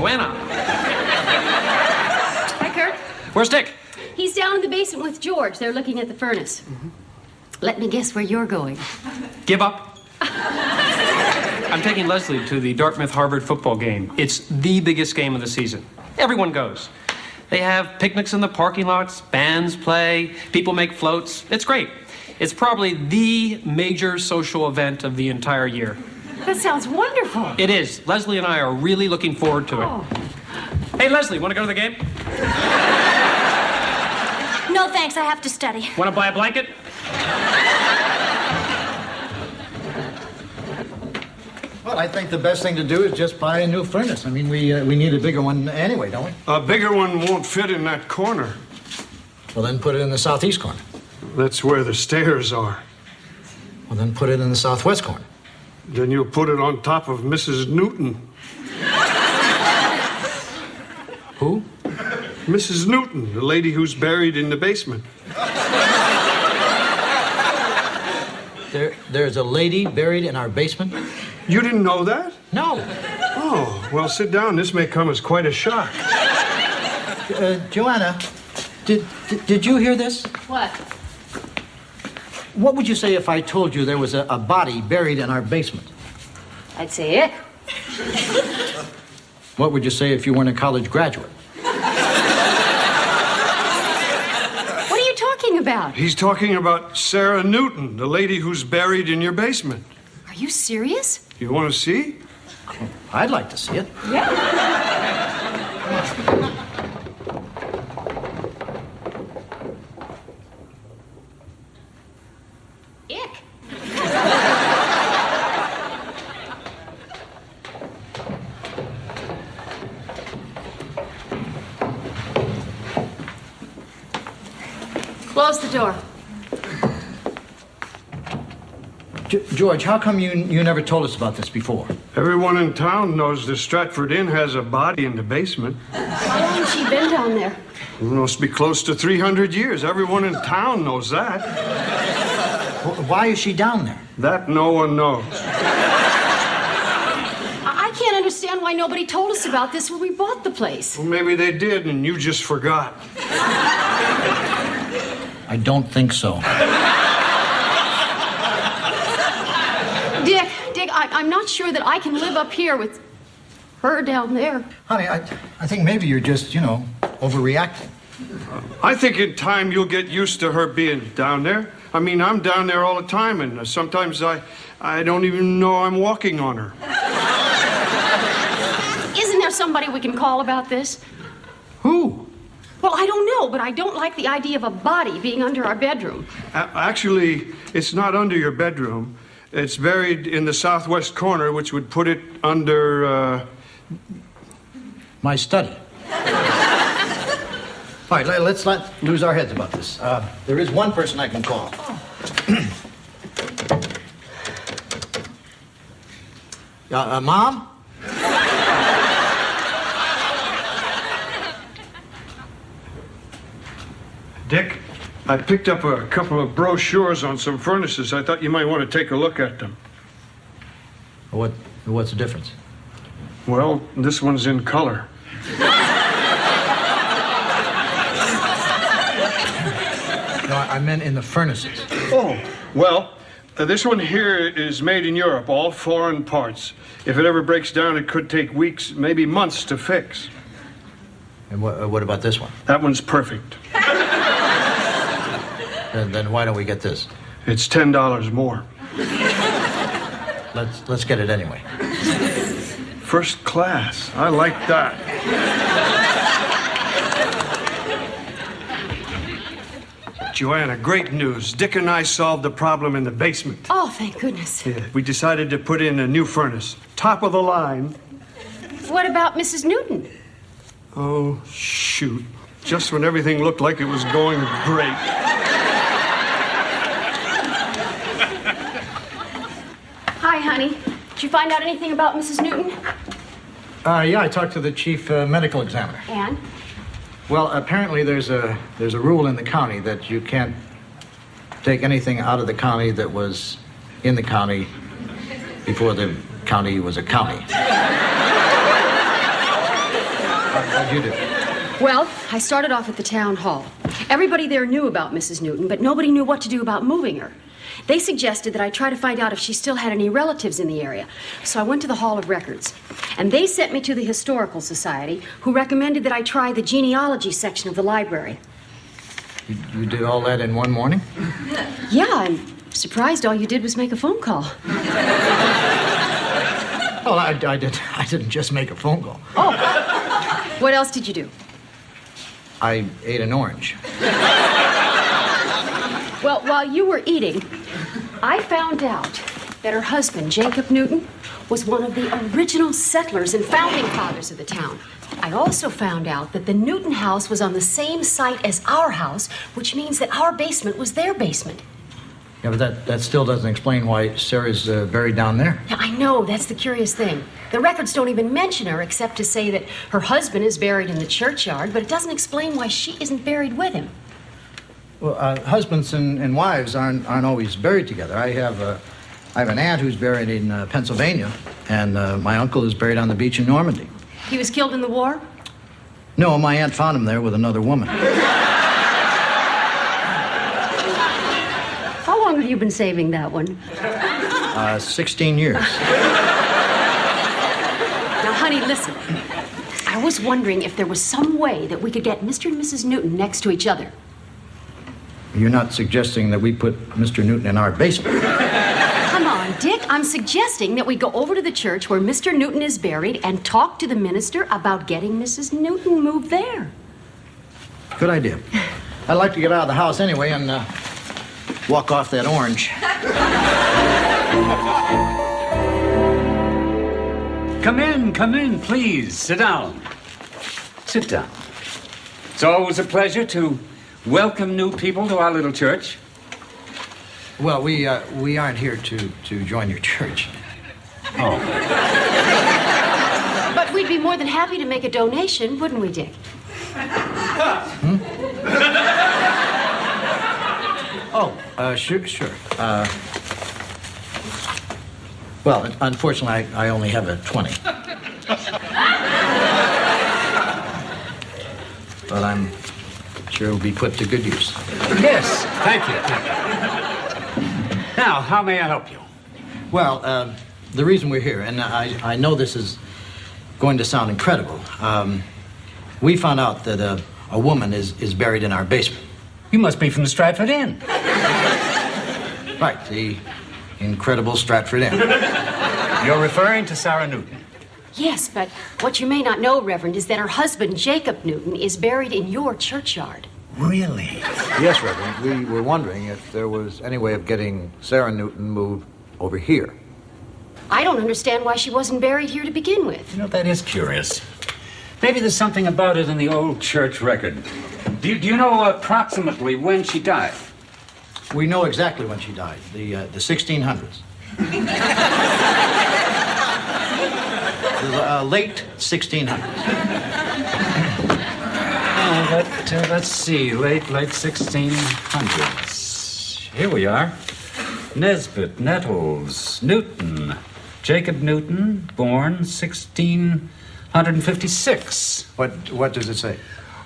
Joanna. Hi, Kurt. Where's Dick? He's down in the basement with George. They're looking at the furnace. Let me guess where you're going. Give up. I'm taking Leslie to the Dartmouth-Harvard football game. It's the biggest game of the season. Everyone goes. They have picnics in the parking lots, bands play, people make floats. It's great. It's probably the major social event of the entire year. That sounds wonderful. It is. Leslie and I are really looking forward to it. Oh. Hey, Leslie, want to go to the game? No, thanks. I have to study. Want to buy a blanket? Well, I think the best thing to do is just buy a new furnace. I mean, we need a bigger one anyway, don't we? A bigger one won't fit in that corner. Well, then put it in the southeast corner. That's where the stairs are. Well, then put it in the southwest corner. Then you'll put it on top of Mrs. Newton. Who? Mrs. Newton, the lady who's buried in the basement. There's a lady buried in our basement? You didn't know that? No. Oh, well, sit down. This may come as quite a shock. Joanna, did you hear this? What? What would you say if I told you there was a body buried in our basement? I'd say it. What would you say if you weren't a college graduate? What are you talking about? He's talking about Sarah Newton, the lady who's buried in your basement. Are you serious? You want to see? I'd like to see it. Yeah. Ick. Close the door. George, how come you never told us about this before? Everyone in town knows the Stratford Inn has a body in the basement. How long has she been down there? It must be close to 300 years. Everyone in town knows that. Why is she down there? That no one knows. I can't understand why nobody told us about this when we bought the place. Well, maybe they did and you just forgot. I don't think so. Dick, I'm not sure that I can live up here with her down there. Honey, I think maybe you're just, overreacting. I think in time you'll get used to her being down there. I mean, I'm down there all the time, and sometimes I don't even know I'm walking on her. Isn't there somebody we can call about this? Who? Well, I don't know, but I don't like the idea of a body being under our bedroom. Actually, it's not under your bedroom. It's buried in the southwest corner, which would put it under, My study. All right, let's not lose our heads about this. There is one person I can call. Mom? Dick, I picked up a couple of brochures on some furnaces. I thought you might want to take a look at them. What's the difference? Well, this one's in color. No, I meant in the furnaces. Oh, well, this one here is made in Europe, all foreign parts. If it ever breaks down, it could take weeks, maybe months to fix. And what about this one? That one's perfect. Then why don't we get this? It's $10 more. Let's get it anyway. First class. I like that. Joanna, great news. Dick and I solved the problem in the basement. Oh, thank goodness. Yeah, we decided to put in a new furnace. Top of the line. What about Mrs. Newton? Oh, shoot. Just when everything looked like it was going great. Hi, honey. Did you find out anything about Mrs. Newton? Yeah, I talked to the chief medical examiner. And? Well, apparently there's a rule in the county that you can't take anything out of the county that was in the county before the county was a county. How'd you do? Well, I started off at the town hall. Everybody there knew about Mrs. Newton, but nobody knew what to do about moving her. They suggested that I try to find out if she still had any relatives in the area. So I went to the Hall of Records. And they sent me to the Historical Society, who recommended that I try the genealogy section of the library. You did all that in one morning? Yeah, I'm surprised all you did was make a phone call. Well, I didn't just make a phone call. Oh. What else did you do? I ate an orange. Well, while you were eating, I found out that her husband, Jacob Newton, was one of the original settlers and founding fathers of the town. I also found out that the Newton house was on the same site as our house, which means that our basement was their basement. Yeah, but that still doesn't explain why Sarah's buried down there. Yeah, I know. That's the curious thing. The records don't even mention her except to say that her husband is buried in the churchyard, but it doesn't explain why she isn't buried with him. Well, husbands and wives aren't always buried together. I have an aunt who's buried in Pennsylvania, and my uncle is buried on the beach in Normandy. He was killed in the war? No, my aunt found him there with another woman. How long have you been saving that one? 16 years. Now, honey, listen. I was wondering if there was some way that we could get Mr. and Mrs. Newton next to each other. You're not suggesting that we put Mr. Newton in our basement? Come on, Dick. I'm suggesting that we go over to the church where Mr. Newton is buried and talk to the minister about getting Mrs. Newton moved there. Good idea. I'd like to get out of the house anyway and walk off that orange. Come in, please. Sit down. Sit down. It's always a pleasure to welcome new people to our little church. Well, we aren't here to join your church. Oh. But we'd be more than happy to make a donation, wouldn't we, Dick? Sure. Well, unfortunately, I only have a 20. But I'm sure it'll be put to good use. Yes, thank you. Now, how may I help you? Well, the reason we're here, and I know this is going to sound incredible, we found out that a woman is buried in our basement. You must be from the Stratford Inn. Right, the incredible Stratford Inn. You're referring to Sarah Newton. Yes, but what you may not know, Reverend, is that her husband, Jacob Newton, is buried in your churchyard. Really? Yes, Reverend. We were wondering if there was any way of getting Sarah Newton moved over here. I don't understand why she wasn't buried here to begin with. You know, that is curious. Maybe there's something about it in the old church record. Do you know approximately when she died? We know exactly when she died, the 1600s. The late 1600s. Let's see, late 1600s. Here we are. Nesbit, Nettles, Newton. Jacob Newton, born 1656. What does it say?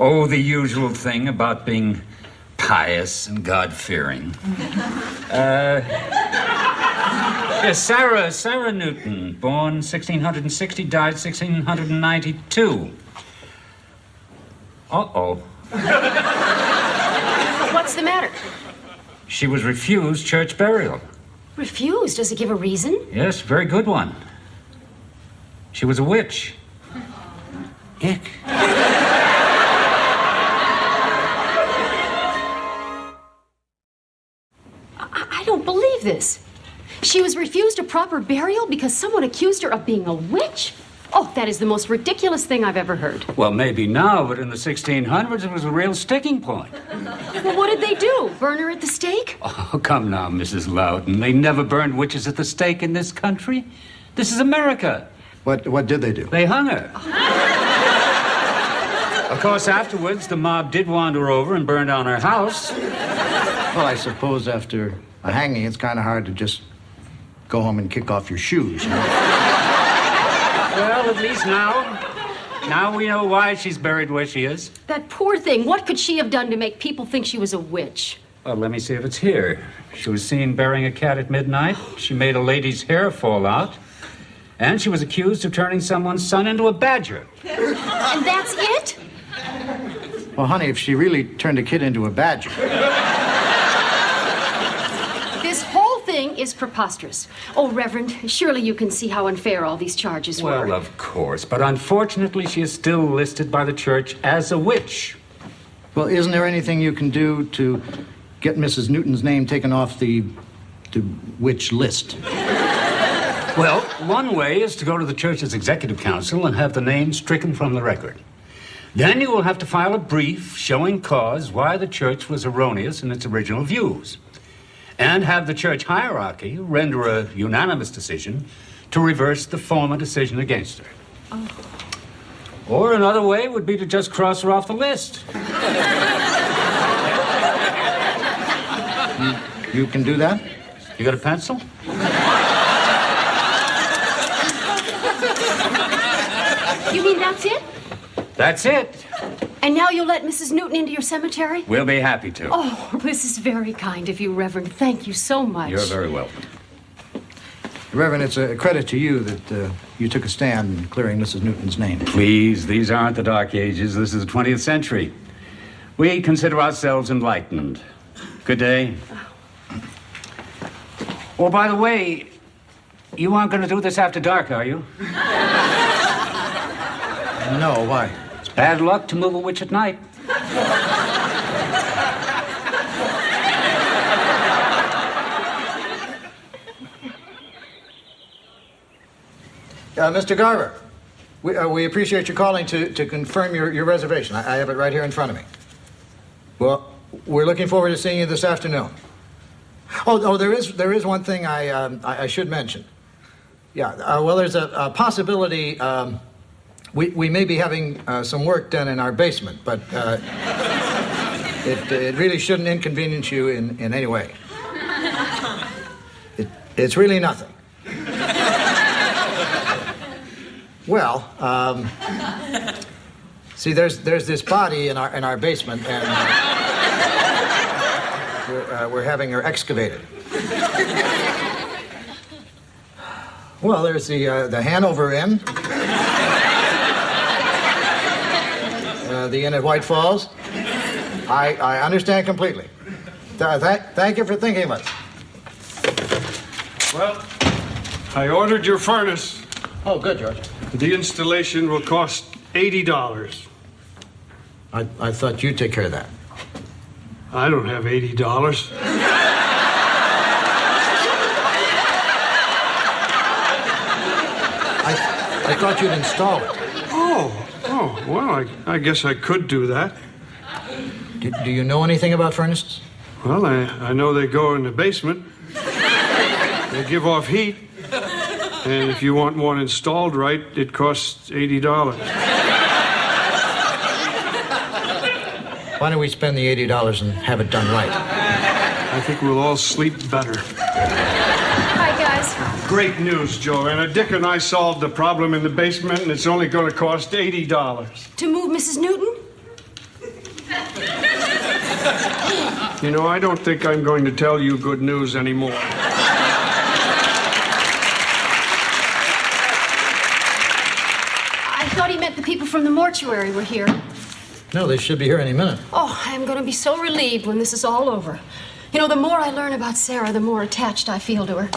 Oh, the usual thing about being pious and God-fearing. Yes, Sarah Newton, born 1660, died 1692. Uh-oh. What's the matter? She was refused church burial. Refused? Does it give a reason? Yes, very good one. She was a witch. Ick. I don't believe this. She was refused a proper burial because someone accused her of being a witch? Oh, that is the most ridiculous thing I've ever heard. Well, maybe now, but in the 1600s, it was a real sticking point. Well, what did they do? Burn her at the stake? Oh, come now, Mrs. Loudon. They never burned witches at the stake in this country. This is America. What did they do? They hung her. Of course, afterwards, the mob did wander over and burn down her house. Well, I suppose after a hanging, it's kind of hard to just go home and kick off your shoes. You know? Well, at least now Now we know why she's buried where she is. That poor thing. What could she have done to make people think she was a witch? Well, let me see if it's here. She was seen burying a cat at midnight. She made a lady's hair fall out. And she was accused of turning someone's son into a badger. And that's it? Well, honey, if she really turned a kid into a badger. This whole thing is preposterous. Oh, Reverend, surely you can see how unfair all these charges were. Well, of course. But unfortunately, she is still listed by the church as a witch. Well, isn't there anything you can do to get Mrs. Newton's name taken off the witch list? Well, one way is to go to the church's executive council and have the name stricken from the record. Then you will have to file a brief showing cause why the church was erroneous in its original views, and have the church hierarchy render a unanimous decision to reverse the former decision against her. Oh. Or another way would be to just cross her off the list. You can do that? You got a pencil? You mean that's it? That's it. And now you'll let Mrs. Newton into your cemetery? We'll be happy to. Oh, this is very kind of you, Reverend. Thank you so much. You're very welcome. Reverend, it's a credit to you that you took a stand in clearing Mrs. Newton's name. Please, these aren't the Dark Ages. This is the 20th century. We consider ourselves enlightened. Good day. Oh, by the way, you aren't going to do this after dark, are you? No, why? It's bad luck to move a witch at night. Mr. Garver, we appreciate you calling to confirm your reservation. I have it right here in front of me. Well, we're looking forward to seeing you this afternoon. Oh, there is one thing I should mention. Yeah, well, there's a possibility we may be having some work done in our basement, but it really shouldn't inconvenience you in any way. It's really nothing. Well, see, there's this body in our basement, and we're having her excavated. Well, there's the Hanover Inn, the Inn at White Falls. I understand completely. Thank you for thinking of us. Well, I ordered your furnace. Oh, good, George. The installation will cost $80. I thought you'd take care of that. I don't have $80. I thought you'd install it. Oh, well, I guess I could do that. Do you know anything about furnaces? Well, I know they go in the basement. They give off heat. And if you want one installed right, it costs $80. Why don't we spend the $80 and have it done right? I think we'll all sleep better. Hi, guys. Great news, Joanna. Dick and I solved the problem in the basement, and it's only going to cost $80. To move Mrs. Newton? You know, I don't think I'm going to tell you good news anymore. I thought he meant the people from the mortuary were here. No, they should be here any minute. Oh, I'm going to be so relieved when this is all over. You know, the more I learn about Sarah, the more attached I feel to her.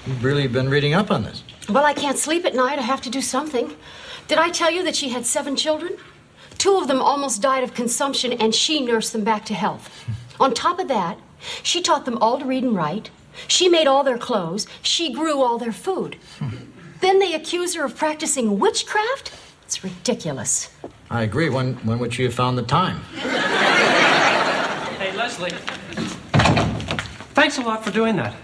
You've really been reading up on this. Well, I can't sleep at night. I have to do something. Did I tell you that she had 7 children? 2 of them almost died of consumption, and she nursed them back to health. On top of that, she taught them all to read and write. She made all their clothes. She grew all their food. Then they accuse her of practicing witchcraft? It's ridiculous. I agree. When would she have found the time? Hey, Leslie. Thanks a lot for doing that.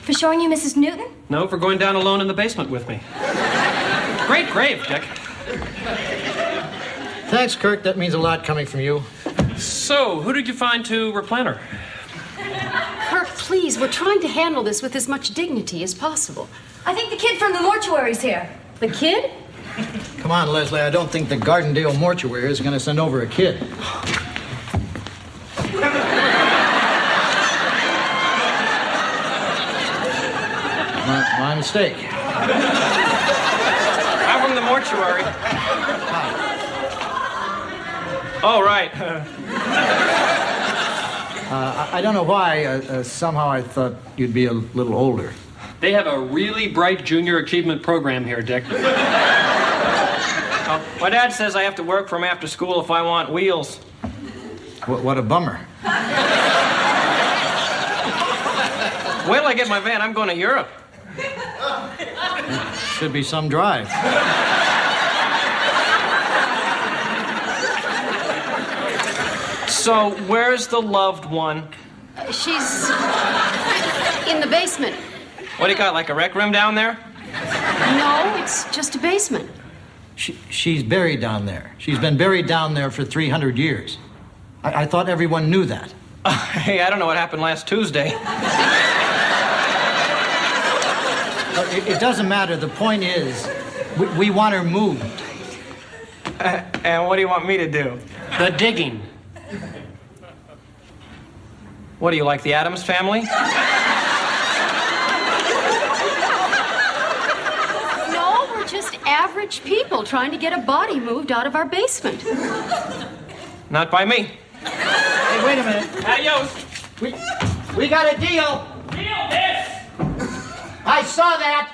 For showing you Mrs. Newton? No, for going down alone in the basement with me. Great grave, Dick. Thanks, Kirk. That means a lot coming from you. So, who did you find to replant her? Kirk, please, we're trying to handle this with as much dignity as possible. I think the kid from the mortuary's here. The kid? Come come on, Leslie. I don't think the Gardendale mortuary is going to send over a kid. My mistake. I'm from the mortuary. Oh, right. I don't know why. Somehow I thought you'd be a little older. They have a really bright junior achievement program here, Dick. My dad says I have to work from after school if I want wheels. What a bummer. Wait till I get my van. I'm going to Europe. Should be some drive. So, where's the loved one? She's in the basement. What do you got, like a rec room down there? No, it's just a basement. She's buried down there. She's been buried down there for 300 years. I thought everyone knew that. Hey, I don't know what happened last Tuesday. It doesn't matter. The point is, we want her moved. And what do you want me to do? The digging. What do you like, the Addams Family? No, we're just average people trying to get a body moved out of our basement. Not by me. Hey, wait a minute. Adios. We got a deal. Deal this. I saw that.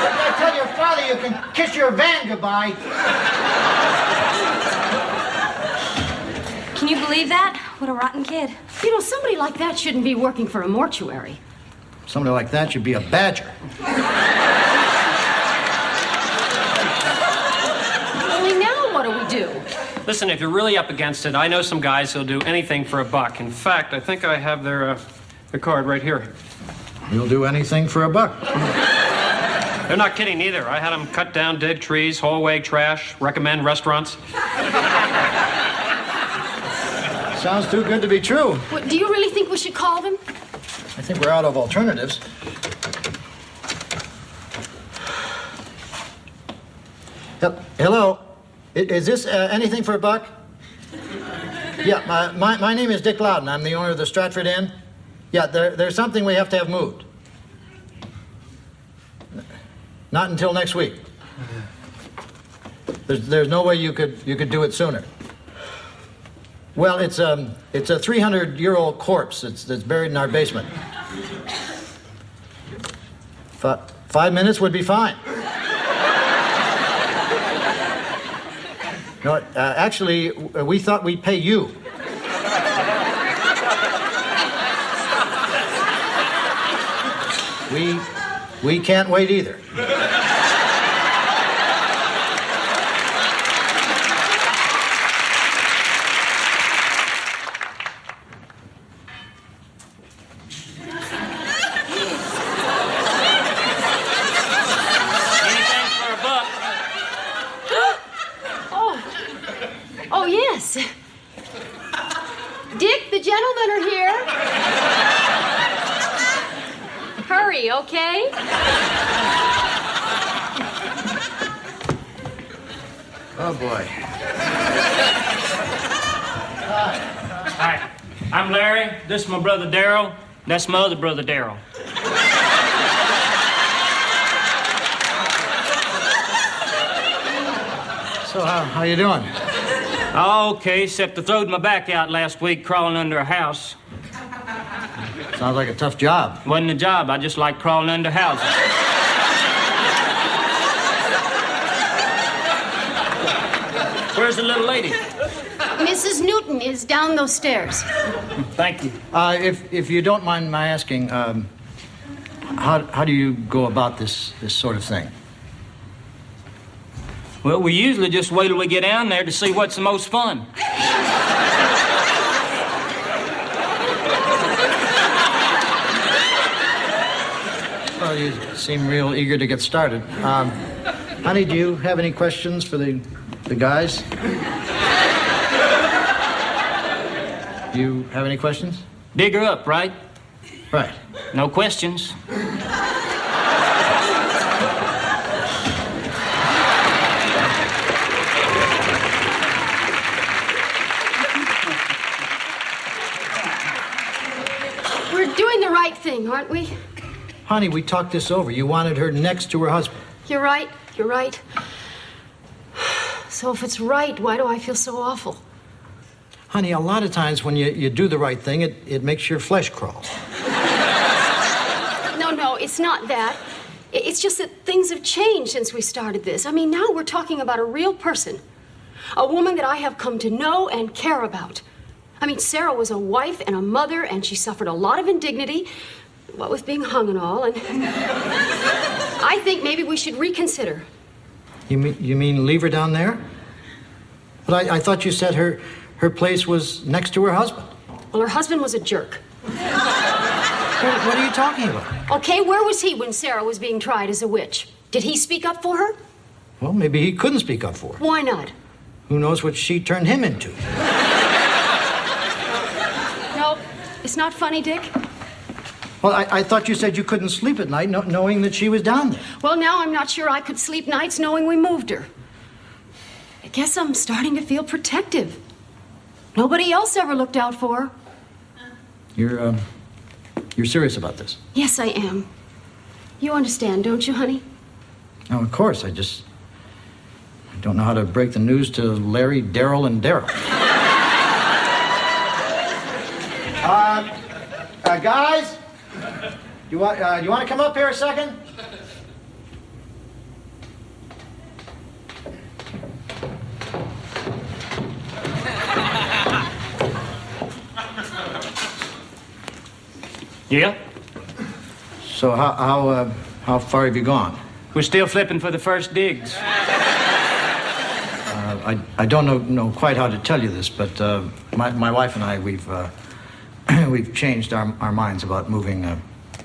I tell your father you can kiss your van goodbye. Can you believe that? What a rotten kid. You know, somebody like that shouldn't be working for a mortuary. Somebody like that should be a badger. Only now what do we do? Listen, if you're really up against it, I know some guys who'll do anything for $1. In fact, I think I have their card right here. You'll do anything for $1. They're not kidding either. I had them cut down dead trees, haul away trash, recommend restaurants. Sounds too good to be true. What, do you really think we should call them? I think we're out of alternatives. Hello? Is this anything for $1? Yeah, my name is Dick Loudon. I'm the owner of the Stratford Inn. Yeah, there's something we have to have moved. Not until next week. There's no way you could do it sooner. Well, it's a 300-year-old corpse that's buried in our basement. 5 minutes would be fine. No, actually, we thought we'd pay you. We can't wait either. Oh, yes. Dick, the gentlemen are here. Hurry, okay? Oh, boy. Hi, I'm Larry. This is my brother Daryl. That's my other brother Daryl. So, how you doing? Oh, okay, except I throwed my back out last week crawling under a house. Sounds like a tough job. Wasn't a job, I just like crawling under houses. Where's the little lady? Mrs. Newton is down those stairs. Thank you. If you don't mind my asking, how do you go about this sort of thing? Well, we usually just wait till we get down there to see what's the most fun. Well, you seem real eager to get started. Honey, do you have any questions for the guys? Do you have any questions? Dig her up, right? Right. No questions. doing the right thing, aren't we? Honey, we talked this over. You wanted her next to her husband. You're right. You're right. So if it's right, why do I feel so awful? Honey, a lot of times when you do the right thing, it makes your flesh crawl. No, it's not that. It's just that things have changed since we started this. I mean, now we're talking about a real person. A woman that I have come to know and care about. I mean, Sarah was a wife and a mother, and she suffered a lot of indignity, what with being hung and all, and I think maybe we should reconsider. You mean leave her down there? But I thought you said her place was next to her husband. Well, her husband was a jerk. What are you talking about? Okay, where was he when Sarah was being tried as a witch? Did he speak up for her? Well, maybe he couldn't speak up for her. Why not? Who knows what she turned him into? No, it's not funny, Dick. Well, I thought you said you couldn't sleep at night knowing that she was down there. Well, now I'm not sure I could sleep nights knowing we moved her. I guess I'm starting to feel protective. Nobody else ever looked out for her. You're serious about this? Yes, I am. You understand, don't you, honey? Oh, of course. I don't know how to break the news to Larry, Daryl, and Daryl. Guys, you want to come up here a second? Yeah? So how far have you gone? We're still flipping for the first digs. I don't know quite how to tell you this, but my wife and I we've changed our minds about moving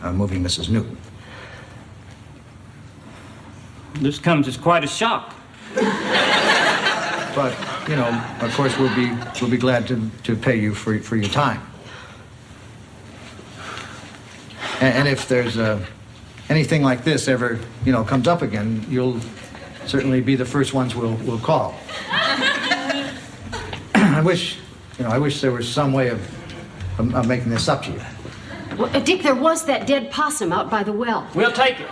Mrs. Newton. This comes as quite a shock. But of course, we'll be glad to pay you for your time. And if there's anything like this ever comes up again, you'll certainly be the first ones we'll call. I wish there was some way of making this up to you. Well, Dick, there was that dead possum out by the well. We'll take it.